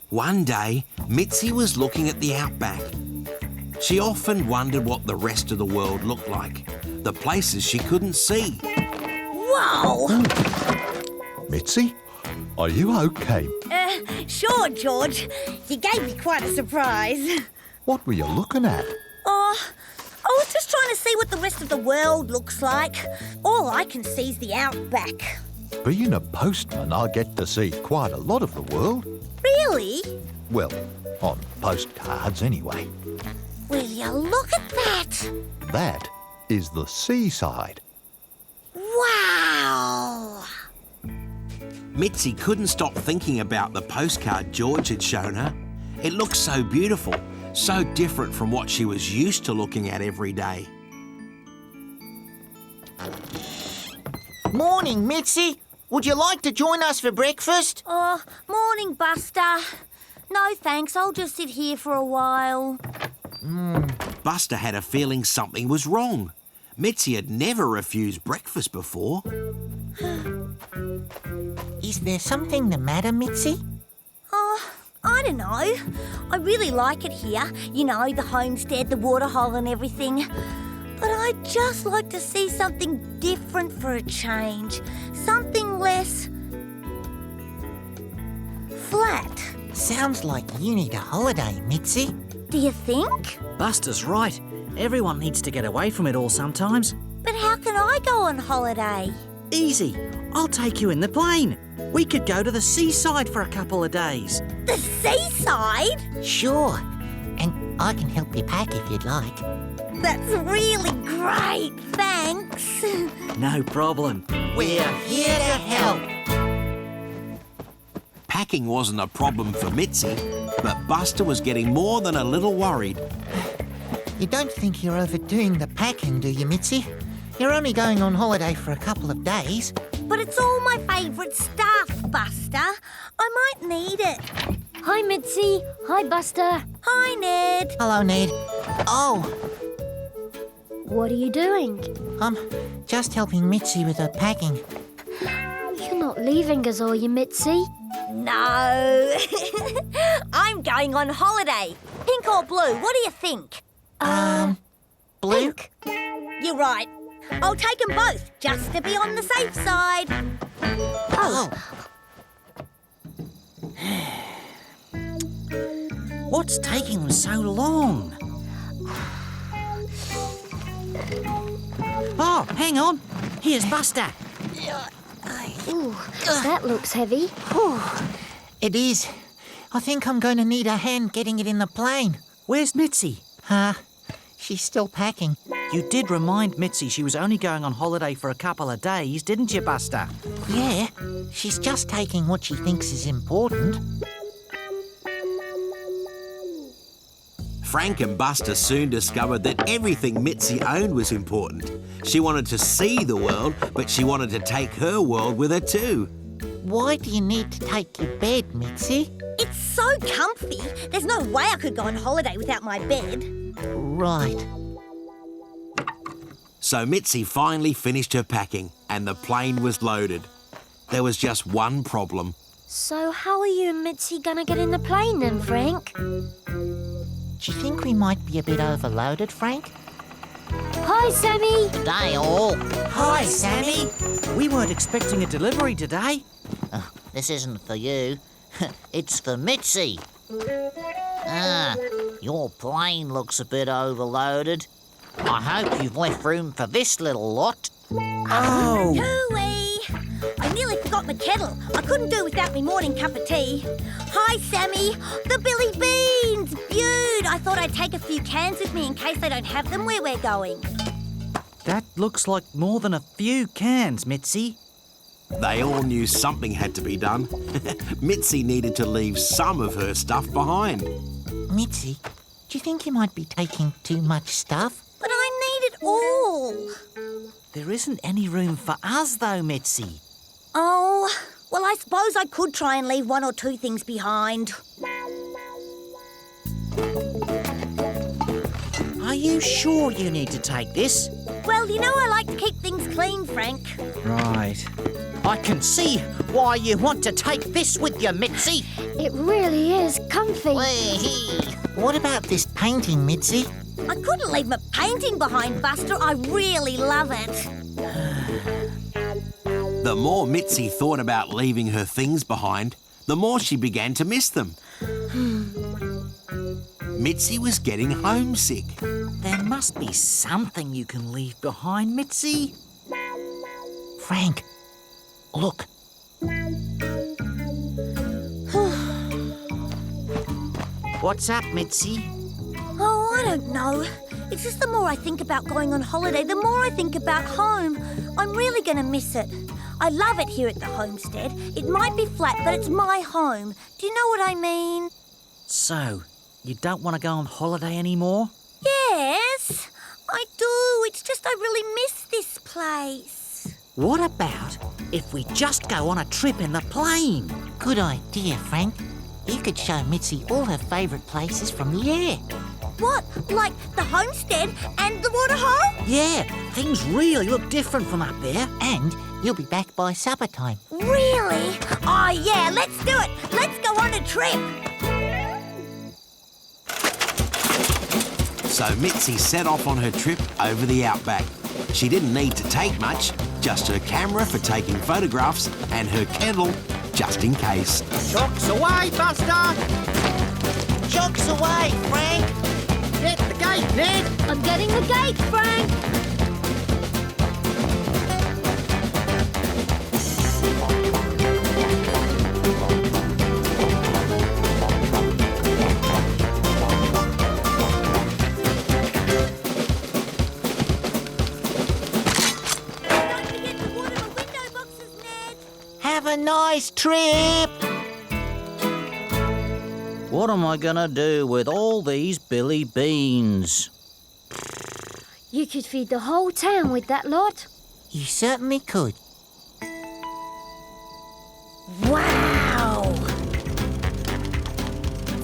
One day, Mitzi was looking at the Outback. She often wondered what the rest of the world looked like, the places she couldn't see. Whoa! Mitzi, are you okay? Sure, George. You gave me quite a surprise. What were you looking at? Oh, I was just trying to see what the rest of the world looks like. All I can see is the Outback. Being a postman, I get to see quite a lot of the world. Really? Well, on postcards anyway. Will you look at that? That is the seaside. Wow! Mitzi couldn't stop thinking about the postcard George had shown her. It looked so beautiful, so different from what she was used to looking at every day. Morning, Mitzi. Would you like to join us for breakfast? Oh, morning, Buster. No, thanks. I'll just sit here for a while. Buster had a feeling something was wrong. Mitzi had never refused breakfast before. Is there something the matter, Mitzi? Oh, I don't know. I really like it here. You know, the homestead, the waterhole and everything. But I'd just like to see something different for a change. Something less flat. Sounds like you need a holiday, Mitzi. Do you think? Buster's right. Everyone needs to get away from it all sometimes. But how can I go on holiday? Easy. I'll take you in the plane. We could go to the seaside for a couple of days. The seaside? Sure. And I can help you pack if you'd like. That's really great, thanks. No problem. We're here to help. Packing wasn't a problem for Mitzi, but Buster was getting more than a little worried. You don't think you're overdoing the packing, do you, Mitzi? You're only going on holiday for a couple of days. But it's all my favourite stuff, Buster. I might need it. Hi, Mitzi. Hi, Buster. Hi, Ned. Hello, Ned. Oh, What are you doing? I'm just helping Mitzi with her packing. You're not leaving us, are you, Mitzi? No. I'm going on holiday. Pink or blue, what do you think? Blue? Pink. You're right. I'll take them both, just to be on the safe side. Oh. What's taking them so long? Oh, hang on. Here's Buster. Ooh, that looks heavy. It is. I think I'm going to need a hand getting it in the plane. Where's Mitzi? She's still packing. You did remind Mitzi she was only going on holiday for a couple of days, didn't you, Buster? Yeah, she's just taking what she thinks is important. Frank and Buster soon discovered that everything Mitzi owned was important. She wanted to see the world, but she wanted to take her world with her too. Why do you need to take your bed, Mitzi? It's so comfy. There's no way I could go on holiday without my bed. Right. So Mitzi finally finished her packing and the plane was loaded. There was just one problem. So how are you and Mitzi gonna get in the plane then, Frank? Do you think we might be a bit overloaded, Frank? Hi, Sammy. Day all. Hi, Sammy. We weren't expecting a delivery today. This isn't for you. It's for Mitzi. Your plane looks a bit overloaded. I hope you've left room for this little lot. Oh! Hooey! I nearly forgot my kettle. I couldn't do without my morning cup of tea. Hi, Sammy. The Billy Beans! Beaut! I thought I'd take a few cans with me in case they don't have them where we're going. That looks like more than a few cans, Mitzi. They all knew something had to be done. Mitzi needed to leave some of her stuff behind. Mitzi, do you think you might be taking too much stuff? But I need it all. There isn't any room for us, though, Mitzi. Oh, well, I suppose I could try and leave one or two things behind. Are you sure you need to take this? Well, you know I like to keep things clean, Frank. Right. I can see why you want to take this with you, Mitzi. It really is comfy. What about this painting, Mitzi? I couldn't leave my painting behind, Buster. I really love it. The more Mitzi thought about leaving her things behind, the more she began to miss them. Mitzi was getting homesick. There must be something you can leave behind, Mitzi. Frank, look. What's up, Mitzi? Oh, I don't know. It's just the more I think about going on holiday, the more I think about home. I'm really going to miss it. I love it here at the homestead. It might be flat, but it's my home. Do you know what I mean? So, you don't want to go on holiday anymore? Yes, I do. It's just I really miss this place. What about if we just go on a trip in the plane? Good idea, Frank. You could show Mitzi all her favourite places from the air. What? Like the homestead and the waterhole? Yeah, things really look different from up there. And you'll be back by supper time. Really? Oh, yeah, let's do it. Let's go on a trip. So Mitzi set off on her trip over the Outback. She didn't need to take much, just her camera for taking photographs and her kettle, just in case. Chocks away, Buster! Chocks away, Frank! Get the gate, Ned! I'm getting the gate, Frank. Don't forget to water the window boxes, Ned. Have a nice trip! What am I gonna do with all these Billy Beans? You could feed the whole town with that lot. You certainly could. Wow.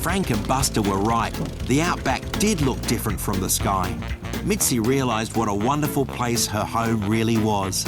Frank and Buster were right. The Outback did look different from the sky. Mitzi realised what a wonderful place her home really was.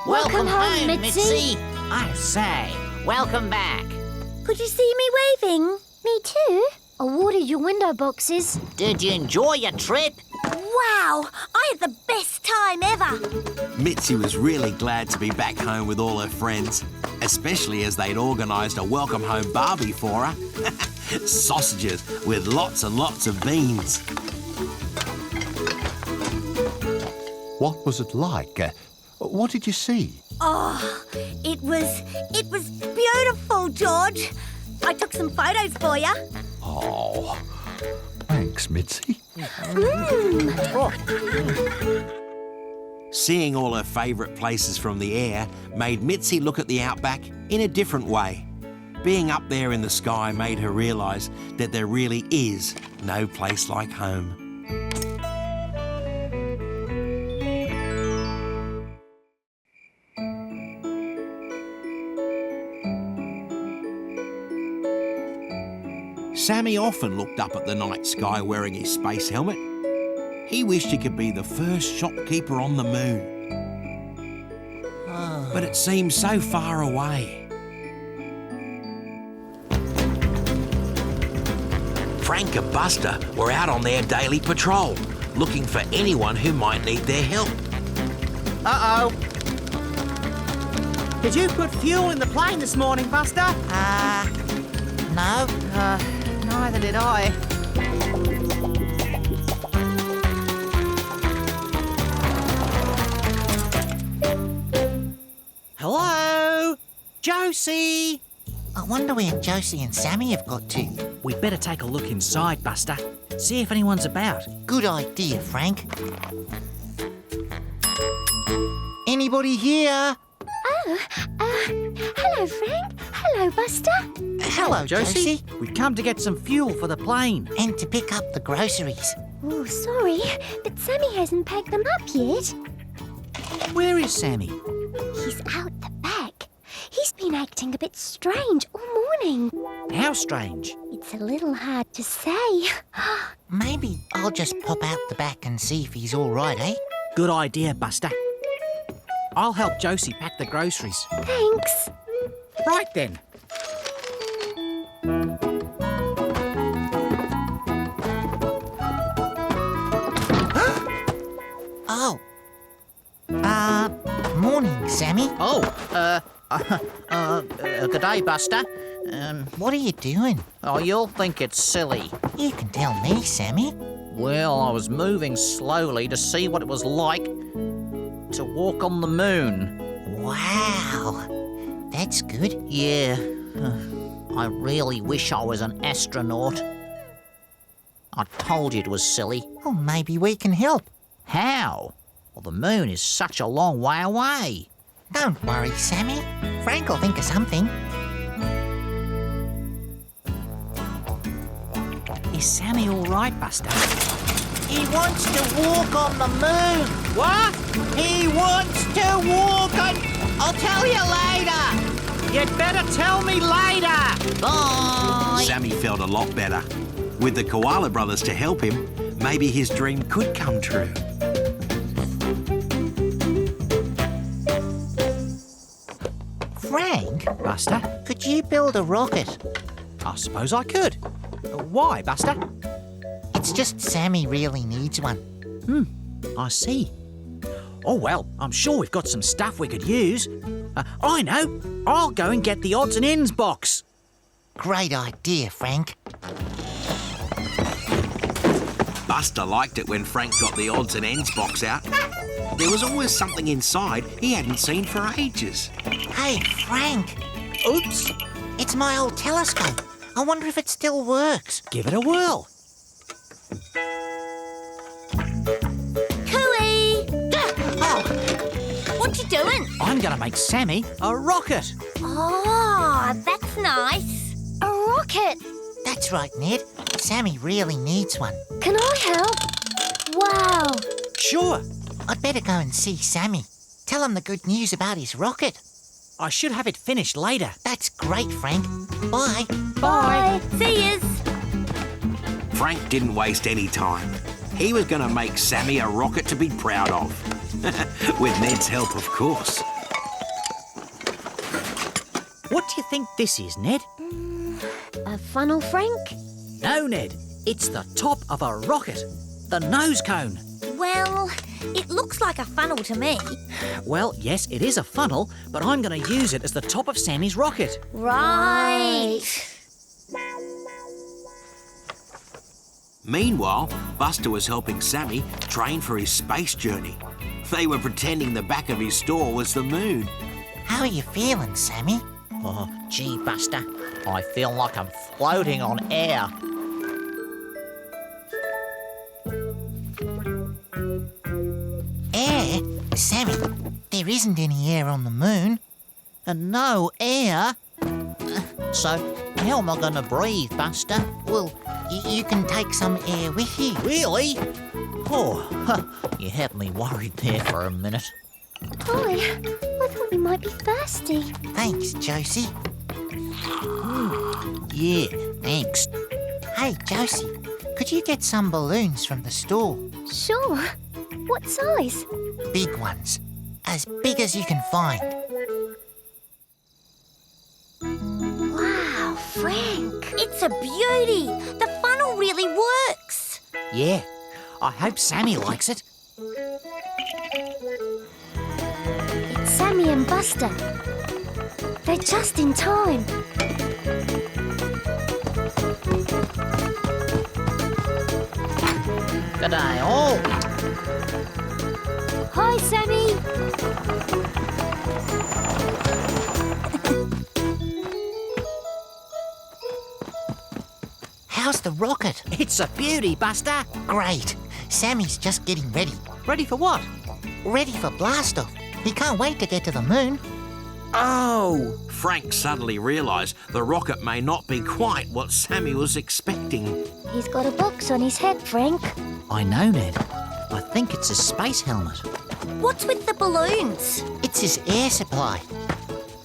Welcome home, Mitzi. I say, welcome back. Could you see me waving? Me too. I watered your window boxes. Did you enjoy your trip? Wow, I had the best time ever. Mitzi was really glad to be back home with all her friends, especially as they'd organised a welcome home barbie for her. Sausages with lots and lots of beans. What was it like? What did you see? Oh, it was beautiful, George. I took some photos for you. Oh, thanks, Mitzi. Seeing all her favourite places from the air made Mitzi look at the Outback in a different way. Being up there in the sky made her realise that there really is no place like home. Sammy often looked up at the night sky wearing his space helmet. He wished he could be the first shopkeeper on the moon. But it seemed so far away. Frank and Buster were out on their daily patrol, looking for anyone who might need their help. Uh-oh. Did you put fuel in the plane this morning, Buster? No. Neither did I. Hello? Josie? I wonder where Josie and Sammy have got to. We'd better take a look inside, Buster. See if anyone's about. Good idea, Frank. Anybody here? Hello, Frank. Hello, Buster. Hello, Josie. We've come to get some fuel for the plane. And to pick up the groceries. Oh, sorry, but Sammy hasn't packed them up yet. Where is Sammy? He's out the back. He's been acting a bit strange all morning. How strange. It's a little hard to say. Maybe I'll just pop out the back and see if he's all right, eh? Good idea, Buster. I'll help Josie pack the groceries. Thanks. Right then. Oh. Morning, Sammy. Good day, Buster. What are you doing? Oh, you'll think it's silly. You can tell me, Sammy. Well, I was moving slowly to see what it was like to walk on the moon. Wow. That's good. Yeah. I really wish I was an astronaut. I told you it was silly. Well, maybe we can help. How? Well, the moon is such a long way away. Don't worry, Sammy. Frank will think of something. Is Sammy all right, Buster? He wants to walk on the moon. What? He wants to walk on... I'll tell you later. You'd better tell me later. Bye. Sammy felt a lot better. With the Koala Brothers to help him, maybe his dream could come true. Frank, Buster? could you build a rocket? I suppose I could. Why, Buster? It's just Sammy really needs one. I see. Oh, well, I'm sure we've got some stuff we could use. I know. I'll go and get the odds and ends box. Great idea, Frank. Buster liked it when Frank got the odds and ends box out. There was always something inside he hadn't seen for ages. Hey, Frank, Oops. it's my old telescope. I wonder if it still works. Give it a whirl. Cooey! What you doing? I'm going to make Sammy a rocket. Oh, that's nice. A rocket. That's right, Ned. Sammy really needs one. Can I help? Wow. Sure. I'd better go and see Sammy. Tell him the good news about his rocket. I should have it finished later. That's great, Frank. Bye. Bye. See yous. Frank didn't waste any time. He was going to make Sammy a rocket to be proud of. With Ned's help, of course. What do you think this is, Ned? A funnel, Frank? No, Ned. It's the top of a rocket. The nose cone. Well, it looks like a funnel to me. Well, yes, it is a funnel, but I'm going to use it as the top of Sammy's rocket. Right. Meanwhile, Buster was helping Sammy train for his space journey. They were pretending the back of his store was the moon. How are you feeling, Sammy? Oh, gee, Buster. I feel like I'm floating on air. Air? Sammy, there isn't any air on the moon. And no air. So how am I going to breathe, Buster? Well, you can take some air with you. Really? Oh, you had me worried there for a minute. Hi. I thought we might be thirsty. Thanks, Josie. Yeah, thanks. Hey, Josie, could you get some balloons from the store? Sure. What size? Big ones. As big as you can find. Wow, Frank. It's a beauty. The funnel really works. Yeah, I hope Sammy likes it. It's Sammy and Buster. They're just in time. G'day all. Hi, Sammy. How's the rocket? It's a beauty, Buster. Great. Sammy's just getting ready. Ready for what? Ready for blast-off. He can't wait to get to the moon. Oh! Frank suddenly realised the rocket may not be quite what Sammy was expecting. He's got a box on his head, Frank. I know, Ned. I think it's a space helmet. What's with the balloons? It's his air supply.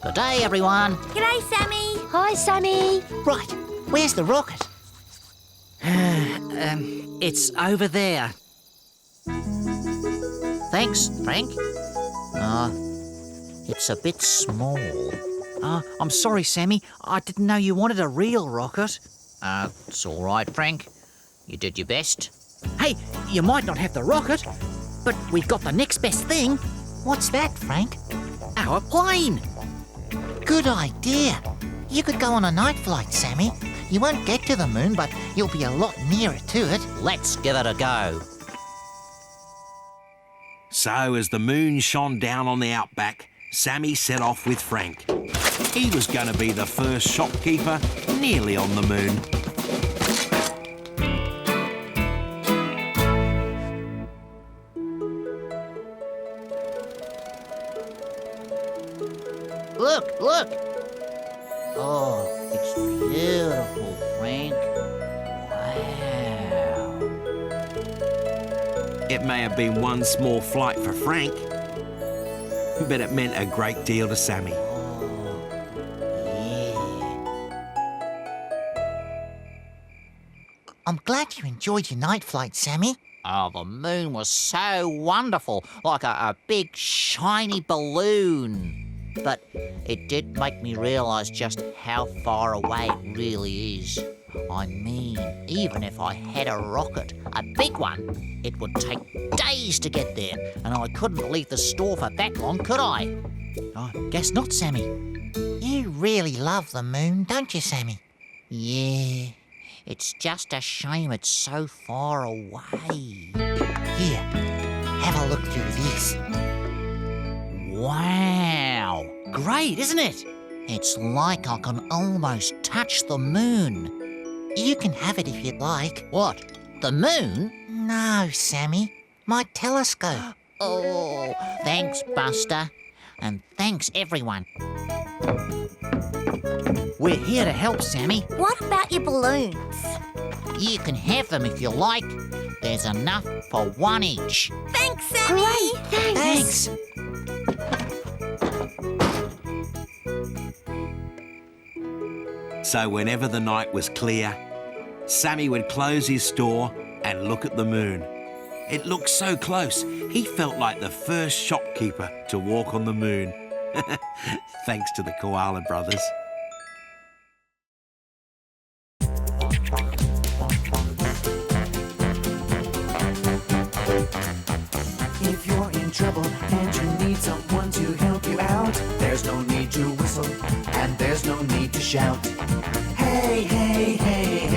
Good day, everyone. G'day, Sammy. Hi, Sammy. Right. Where's the rocket? It's over there. Thanks, Frank. It's a bit small. I'm sorry, Sammy. I didn't know you wanted a real rocket. It's all right, Frank. You did your best. Hey, you might not have the rocket, but we've got the next best thing. What's that, Frank? Our plane. Good idea. You could go on a night flight, Sammy. You won't get to the moon, but you'll be a lot nearer to it. Let's give it a go. So as the moon shone down on the Outback, Sammy set off with Frank. He was going to be the first shopkeeper nearly on the moon. Look, look. Oh, it's beautiful, Frank. Wow. It may have been one small flight for Frank, but it meant a great deal to Sammy. I'm glad you enjoyed your night flight, Sammy. Oh, the moon was so wonderful, like a big shiny balloon. But it did make me realise just how far away it really is. I mean, even if I had a rocket, a big one, it would take days to get there, and I couldn't leave the store for that long, could I? I guess not, Sammy. You really love the moon, don't you, Sammy? Yeah, it's just a shame it's so far away. Here, have a look through this. Wow! Great, isn't it? It's like I can almost touch the moon. You can have it if you'd like. What? The moon? No, Sammy. My telescope. Oh, thanks, Buster. And thanks, everyone. We're here to help, Sammy. What about your balloons? You can have them if you like. There's enough for one each. Thanks, Sammy. Great, thanks. Thanks. So whenever the night was clear, Sammy would close his store and look at the moon. It looked so close, he felt like the first shopkeeper to walk on the moon. Thanks to the Koala Brothers. If you're in trouble and you need someone to help you out, there's no need to whistle and there's no need to shout. Hey, hey, hey, hey.